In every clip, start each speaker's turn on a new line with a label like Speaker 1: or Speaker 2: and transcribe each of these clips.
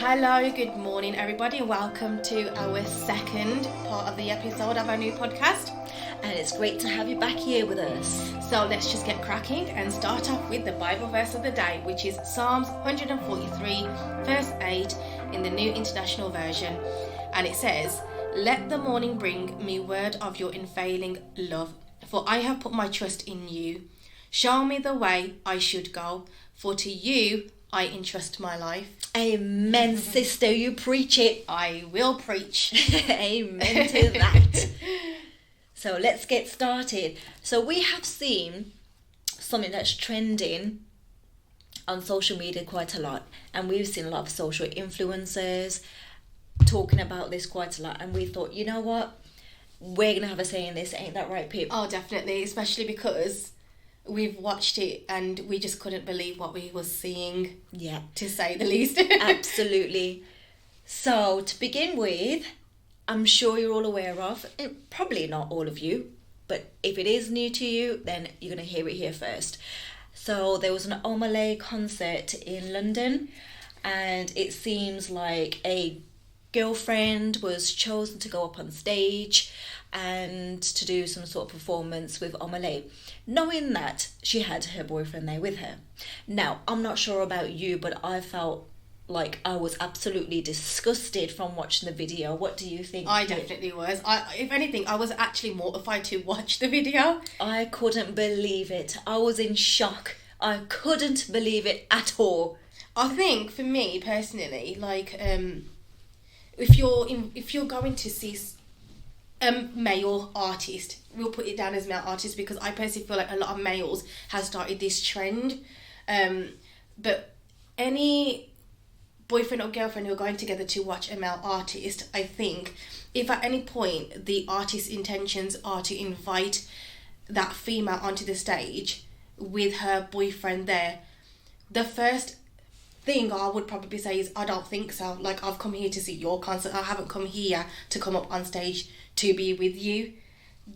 Speaker 1: Hello, good morning everybody. Welcome to our second part of the episode of our new podcast.
Speaker 2: And it's great to have you back here with us.
Speaker 1: So let's just get cracking and start off with the Bible verse of the day, which is Psalms 143 verse 8 in the New International Version. And it says, "Let the morning bring me word of your unfailing love, for I have put my trust in you. Show me the way I should go, for to you I entrust my life."
Speaker 2: Amen, sister. You preach it.
Speaker 1: I will preach.
Speaker 2: Amen to that. So let's get started. So we have seen something that's trending on social media quite a lot. And we've seen a lot of social influencers talking about this quite a lot. And we thought, you know what? We're going to have a say in this. Ain't that right, Pip?
Speaker 1: Oh, definitely. Especially because we've watched it and we just couldn't believe what we were seeing.
Speaker 2: Yeah.
Speaker 1: To say the least.
Speaker 2: Absolutely. So to begin with, I'm sure you're all aware of, probably not all of you, but if it is new to you, then you're going to hear it here first. So there was an Omah Lay concert in London, and it seems like a girlfriend was chosen to go up on stage and to do some sort of performance with Omah Lay, knowing that she had her boyfriend there with her. Now, I'm not sure about you, but I felt like I was absolutely disgusted from watching the video. What do you think?
Speaker 1: I definitely was. If anything, I was actually mortified to watch the video.
Speaker 2: I couldn't believe it. I was in shock. I couldn't believe it at all.
Speaker 1: I think for me personally, like if you're going to see a male artist, we'll put it down as male artist because I personally feel like a lot of males have started this trend. But any boyfriend or girlfriend who are going together to watch a male artist, I think if at any point the artist's intentions are to invite that female onto the stage with her boyfriend there, the first thing I would probably say is I don't think so. Like, I've come here to see your concert. I haven't come here to come up on stage to be with you.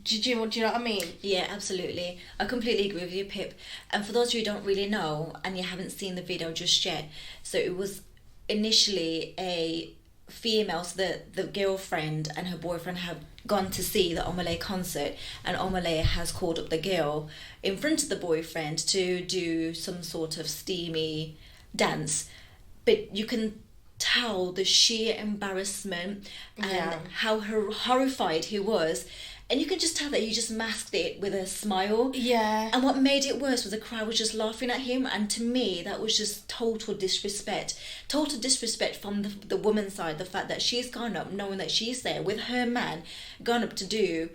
Speaker 1: Do you know what I mean?
Speaker 2: Yeah, absolutely. I completely agree with you, Pip. And for those of you who don't really know and you haven't seen the video just yet, so it was initially a female, so the girlfriend and her boyfriend have gone to see the Omah Lay concert, and Omah Lay has called up the girl in front of the boyfriend to do some sort of steamy dance. But you can tell the sheer embarrassment and how horrified he was. And you can just tell that he just masked it with a smile.
Speaker 1: Yeah.
Speaker 2: And what made it worse was the crowd was just laughing at him. And to me, that was just total disrespect. Total disrespect from the woman's side. The fact that she's gone up knowing that she's there with her man, gone up to do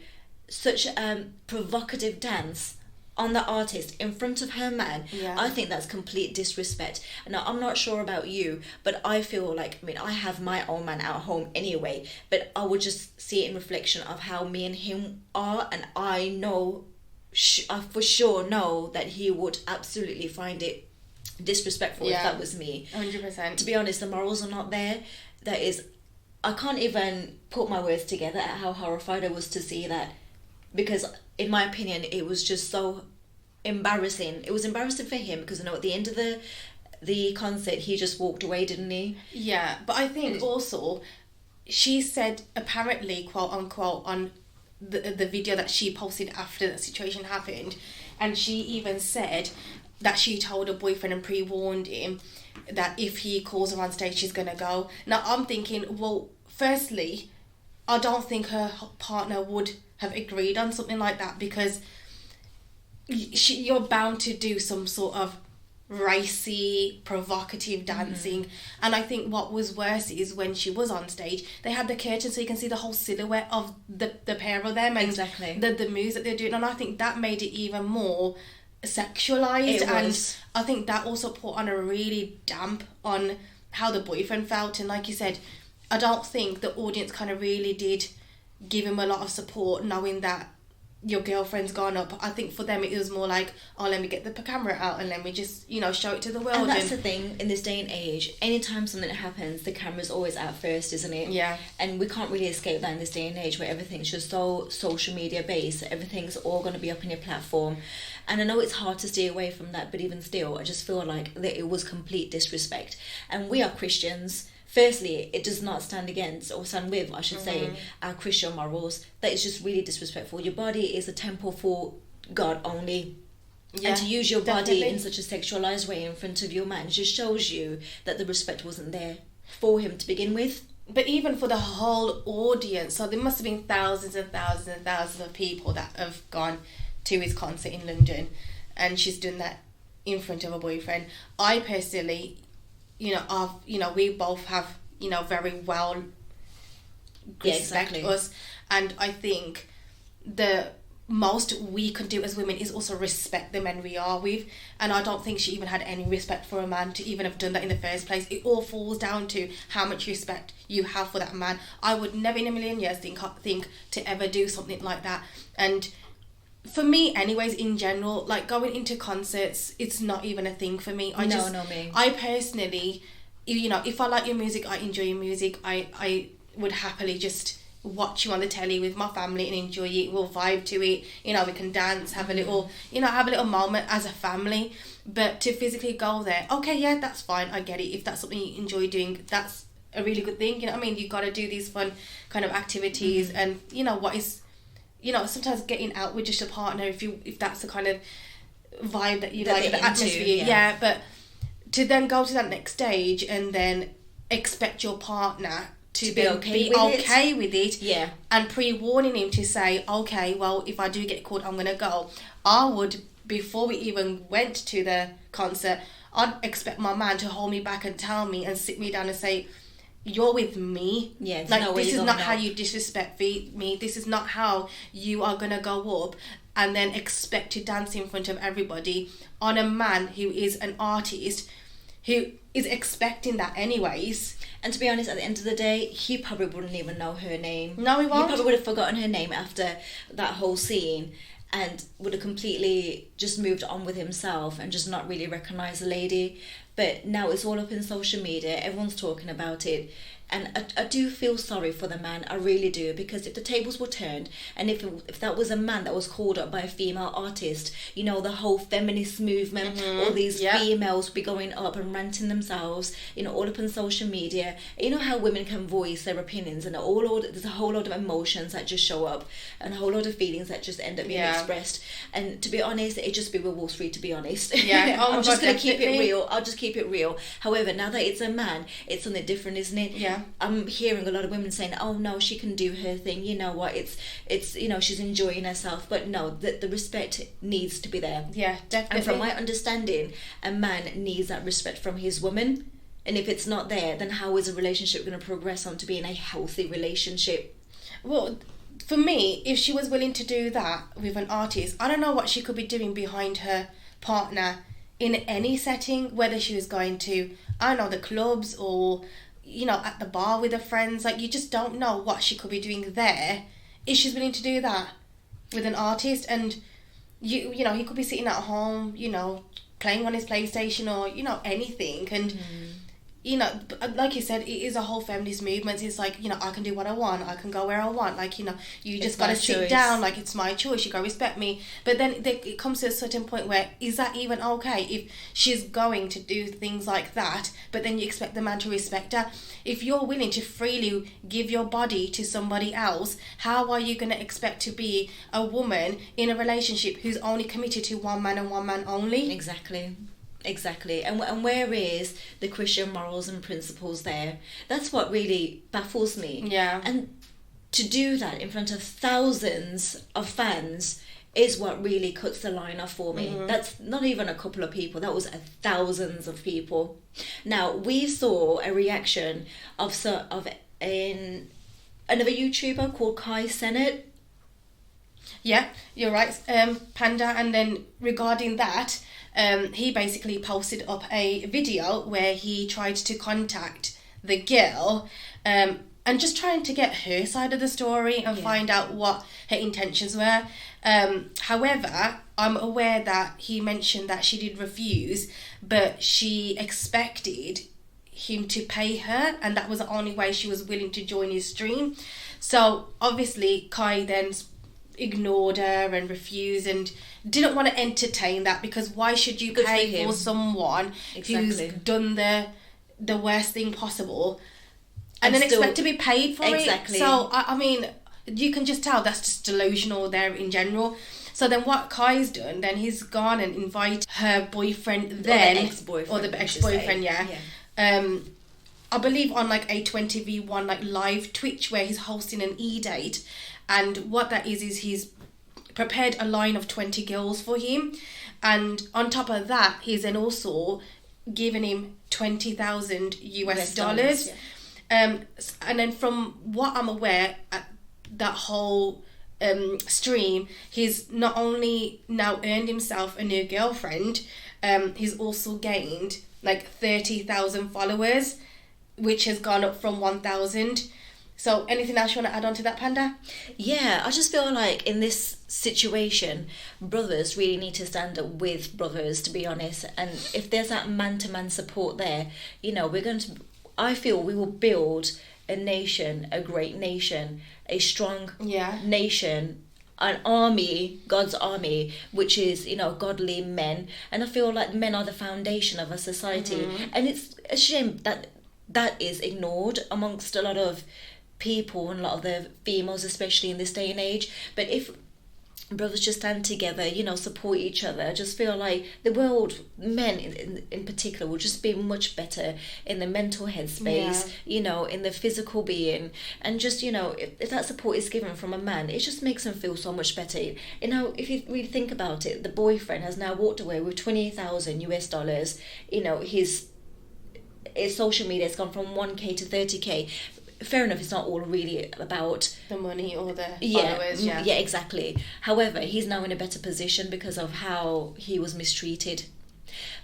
Speaker 2: such a provocative dance on the artist in front of her man.
Speaker 1: Yeah.
Speaker 2: I think that's complete disrespect. Now, I'm not sure about you, but I feel like, I have my own man at home anyway, but I would just see it in reflection of how me and him are, and I know, I for sure know that he would absolutely find it disrespectful if that was me.
Speaker 1: 100%.
Speaker 2: To be honest, the morals are not there. I can't even put my words together at how horrified I was to see that, because in my opinion, it was just so embarrassing. It was embarrassing for him because at the end of the concert, he just walked away, didn't he?
Speaker 1: Yeah, but I think also she said, apparently, quote unquote, on the video that she posted after that situation happened, and she even said that she told her boyfriend and pre-warned him that if he calls her on stage, she's gonna go. Now I'm thinking, well, firstly, I don't think her partner would have agreed on something like that, because you're bound to do some sort of racy, provocative dancing. And I think what was worse is when she was on stage, they had the curtain so you can see the whole silhouette of the pair of them and the moves that they're doing, and I think that made it even more sexualized. And I think that also put on a really damp on how the boyfriend felt. And like you said, I don't think the audience kind of really did give him a lot of support, knowing that your girlfriend's gone up. I think for them it was more like, oh, let me get the camera out and let me just, show it to the world.
Speaker 2: And that's the thing, in this day and age, anytime something happens, the camera's always out first, isn't it?
Speaker 1: Yeah.
Speaker 2: And we can't really escape that in this day and age where everything's just so social media based. Everything's all going to be up on your platform. And I know it's hard to stay away from that, but even still, I just feel like that it was complete disrespect. And we are Christians. firstly, it does not stand against, or stand with, I should say, our Christian morals. That is just really disrespectful. Your body is a temple for God only. Yeah, and to use your body in such a sexualized way in front of your man just shows you that the respect wasn't there for him to begin with.
Speaker 1: But even for the whole audience, so there must have been thousands and thousands and thousands of people that have gone to his concert in London, and she's done that in front of a boyfriend. I personally, we both have, very well respect us, and I think the most we can do as women is also respect the men we are with, and I don't think she even had any respect for a man to even have done that in the first place. It all falls down to how much respect you have for that man. I would never in a million years think to ever do something like that. And for me anyways, in general, like going into concerts, it's not even a thing for me. I personally, if I like your music, I enjoy your music, I would happily just watch you on the telly with my family and enjoy it. We'll vibe to it, we can dance, have a little moment as a family. But to physically go there, okay, yeah, that's fine, I get it. If that's something you enjoy doing, that's a really good thing. You got to do these fun kind of activities. And sometimes getting out with just a partner, if that's the kind of vibe that you like, the atmosphere, yeah. But to then go to that next stage and then expect your partner to be okay with it,
Speaker 2: yeah,
Speaker 1: and pre-warning him to say, okay, well, if I do get caught, I'm gonna go. I would, before we even went to the concert, I'd expect my man to hold me back and tell me and sit me down and say, you're with me.
Speaker 2: Yeah,
Speaker 1: like, this is not how you disrespect me. This is not how you are gonna go up and then expect to dance in front of everybody on a man who is an artist, who is expecting that anyways.
Speaker 2: And to be honest, at the end of the day, he probably wouldn't even know her name.
Speaker 1: No, he won't.
Speaker 2: He probably would have forgotten her name after that whole scene and would have completely just moved on with himself and just not really recognised the lady. But now it's all up in social media, everyone's talking about it. And I do feel sorry for the man, I really do, because if the tables were turned and if that was a man that was called up by a female artist, the whole feminist movement, all these females be going up and ranting themselves, all up on social media. How women can voice their opinions, and there's a whole lot of emotions that just show up and a whole lot of feelings that just end up being expressed. And to be honest, it'd just be with Wall Street, to be honest.
Speaker 1: Yeah,
Speaker 2: I'm just going to keep it real. I'll just keep it real. However, now that it's a man, it's something different, isn't it?
Speaker 1: Yeah.
Speaker 2: I'm hearing a lot of women saying, oh no, she can do her thing, you know what, it's she's enjoying herself. But no, the respect needs to be there.
Speaker 1: Yeah, definitely.
Speaker 2: And from my understanding, a man needs that respect from his woman, and if it's not there, then how is a relationship going to progress on to being a healthy relationship?
Speaker 1: Well, for me, if she was willing to do that with an artist, I don't know what she could be doing behind her partner in any setting, whether she was going to, I don't know, the clubs or at the bar with her friends. Like, you just don't know what she could be doing there if she's willing to do that with an artist. And he could be sitting at home, playing on his PlayStation or anything. And like you said, it is a whole feminist movement. It's like, I can do what I want, I can go where I want, like, you just gotta sit down, like, it's my choice, you gotta respect me. But then it comes to a certain point where, is that even okay if she's going to do things like that, but then you expect the man to respect her? If you're willing to freely give your body to somebody else, how are you going to expect to be a woman in a relationship who's only committed to one man and one man only?
Speaker 2: Exactly. And where is the Christian morals and principles there? That's what really baffles me.
Speaker 1: Yeah.
Speaker 2: And to do that in front of thousands of fans is what really cuts the line off for me. That's not even a couple of people, that was thousands of people. Now, we saw a reaction of another YouTuber called Kai Sennett.
Speaker 1: Yeah, you're right, Panda. And then regarding that, he basically posted up a video where he tried to contact the girl and just trying to get her side of the story and find out what her intentions were. However, I'm aware that he mentioned that she did refuse, but she expected him to pay her, and that was the only way she was willing to join his stream. So obviously Kai then ignored her and refused and didn't want to entertain that, because why should you pay for someone who's done the the worst thing possible, and then
Speaker 2: still
Speaker 1: expect to be paid for
Speaker 2: exactly.
Speaker 1: it. So I mean, you can just tell that's just delusional there in general. So then what Kai's done, then he's gone and invited her boyfriend then,
Speaker 2: or the ex-boyfriend,
Speaker 1: or the ex-boyfriend, yeah. I believe on like a 20v1 like live Twitch where he's hosting an e-date, and what that is he's prepared a line of 20 girls for him, and on top of that he's then also given him $20,000 US dollars. Yeah. And then from what I'm aware, at that whole stream, he's not only now earned himself a new girlfriend, he's also gained like 30,000 followers, which has gone up from 1,000. So anything else you want to add on to that, Panda?
Speaker 2: Yeah, I just feel like in this situation, brothers really need to stand up with brothers, to be honest. And if there's that man-to-man support there, you know, I feel we will build a nation, a great nation, a strong nation, an army, God's army, which is, you know, godly men. And I feel like men are the foundation of a society. And it's a shame that that is ignored amongst a lot of people and a lot of the females, especially in this day and age. But if brothers just stand together, you know, support each other, I just feel like the world, men in particular, will just be much better in the mental headspace, you know, in the physical being. And just, you know, if that support is given from a man, it just makes them feel so much better. You know, if you really think about it, the boyfriend has now walked away with $20,000 US dollars. You know, his social media has gone from 1K to 30K. Fair enough, it's not all really about
Speaker 1: the money or the followers. Yeah,
Speaker 2: exactly. However, he's now in a better position because of how he was mistreated.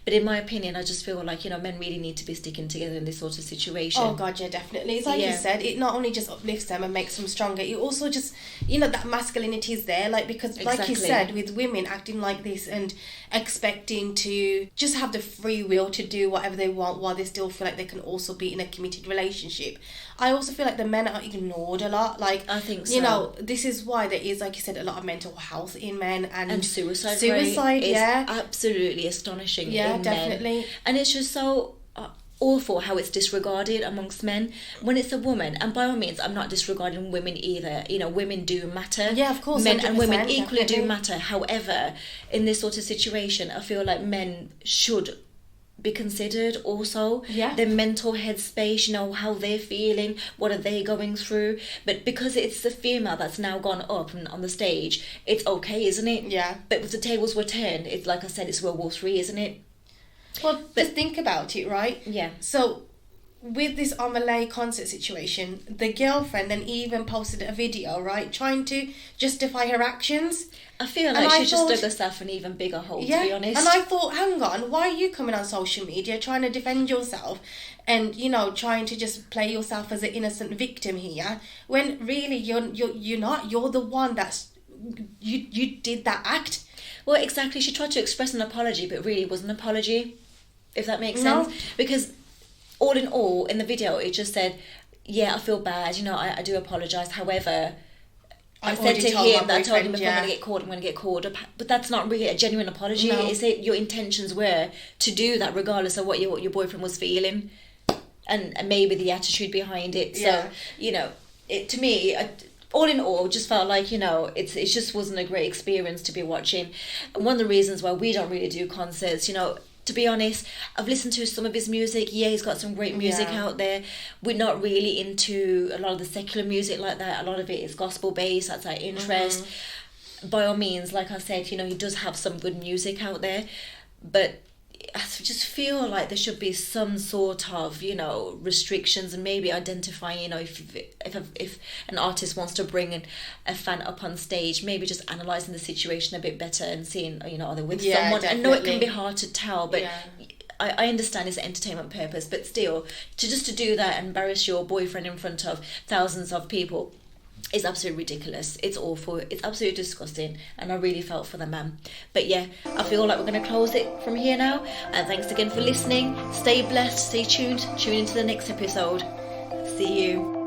Speaker 2: But in my opinion, I just feel like, you know, men really need to be sticking together in this sort of situation.
Speaker 1: Oh God, yeah, definitely. It's like you said, it not only just uplifts them and makes them stronger, it also just, you know, that masculinity is there, like, because like you said, with women acting like this and expecting to just have the free will to do whatever they want while they still feel like they can also be in a committed relationship. I also feel like the men are ignored a lot. Like,
Speaker 2: I think so.
Speaker 1: You know, this is why there is, like you said, a lot of mental health in men and
Speaker 2: suicide
Speaker 1: rate is
Speaker 2: absolutely astonishing.
Speaker 1: Yeah,
Speaker 2: in
Speaker 1: definitely.
Speaker 2: Men. And it's just so awful how it's disregarded amongst men when it's a woman. And by all means, I'm not disregarding women either. You know, women do matter.
Speaker 1: Yeah, of course.
Speaker 2: Men and women equally
Speaker 1: definitely
Speaker 2: do matter. However, in this sort of situation, I feel like men should be considered also. Their mental headspace, you know, how they're feeling, what are they going through. But because it's the female that's now gone up and on the stage, it's okay, isn't it?
Speaker 1: Yeah.
Speaker 2: But if the tables were turned, it's like I said, it's World War III, isn't it?
Speaker 1: Well, just think about it, right?
Speaker 2: Yeah.
Speaker 1: So with this Omah Lay concert situation, the girlfriend then even posted a video, right, trying to justify her actions.
Speaker 2: I feel like she just dug herself an even bigger hole, to be honest.
Speaker 1: And I thought, hang on, why are you coming on social media trying to defend yourself and, you know, trying to just play yourself as an innocent victim here, when really you're not. You're the one that's you did that act.
Speaker 2: Well, exactly. She tried to express an apology, but really wasn't an apology, if that makes sense. Because all in all, in the video, it just said, yeah, I feel bad, you know, I do apologise. However, I said to him that I told him if I'm going to get caught. But that's not really a genuine apology. No. Is it? Your intentions were to do that regardless of what your boyfriend was feeling and maybe the attitude behind it. So, you know, it to me, all in all, just felt like, you know, it just wasn't a great experience to be watching. And one of the reasons why we don't really do concerts, you know, to be honest, I've listened to some of his music. Yeah, he's got some great music out there. We're not really into a lot of the secular music like that. A lot of it is gospel based. That's our interest. By all means, like I said, you know, he does have some good music out there. But I just feel like there should be some sort of, you know, restrictions and maybe identifying, you know, if an artist wants to bring in a fan up on stage, maybe just analysing the situation a bit better and seeing, you know, are they with someone?
Speaker 1: Definitely.
Speaker 2: I know it can be hard to tell, but I understand it's an entertainment purpose, but still, to do that and embarrass your boyfriend in front of thousands of people is absolutely ridiculous. It's awful. It's absolutely disgusting, and I really felt for the man. But yeah, I feel like we're going to close it from here now. And thanks again for listening. Stay blessed, stay tuned. Tune into the next episode. See you.